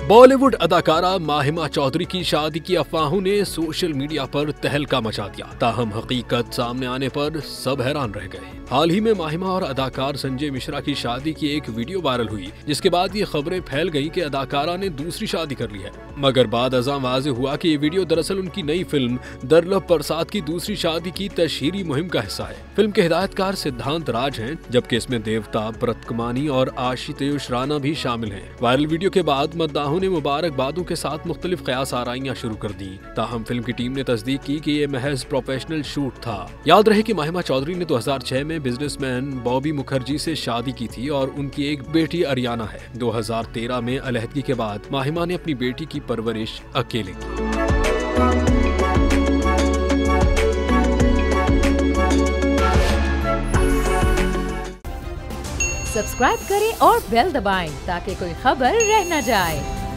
बॉलीवुड अदाकारा माहिमा चौधरी की शादी की अफवाहों ने सोशल मीडिया पर तहलका मचा दिया। ताहम हकीकत सामने आने पर सब हैरान रह गए। हाल ही में माहिमा और अदाकार संजय मिश्रा की शादी की एक वीडियो वायरल हुई, जिसके बाद ये खबरें फैल गईं कि अदाकारा ने दूसरी शादी कर ली है। मगर बाद अज़ां वाज़ेह हुआ कि ये वीडियो दरअसल उनकी नई फिल्म दरलब प्रसाद की दूसरी शादी की तशहीरी मुहिम का हिस्सा है। फिल्म के हिदायतकार सिद्धांत राज हैं, जबकि इसमें देवता ब्रतकुमानी और आशुतोष राणा भी शामिल हैं। वायरल वीडियो के बाद मद्दाहों ने मुबारकबादों के साथ मुख्तलिफ क़यास आराइयां शुरू कर दी। ताहम फिल्म की टीम ने तस्दीक की कि ये महज प्रोफेशनल शूट था। याद रहे कि माहिमा चौधरी ने 2006 में बिजनेसमैन बॉबी मुखर्जी से शादी की थी और उनकी एक बेटी अरियाना है। 2013 में अलहदगी के बाद माहिमा ने अपनी बेटी की परवरिश अकेले की। सब्सक्राइब करें और बेल दबाएं ताकि कोई खबर रह न जाए।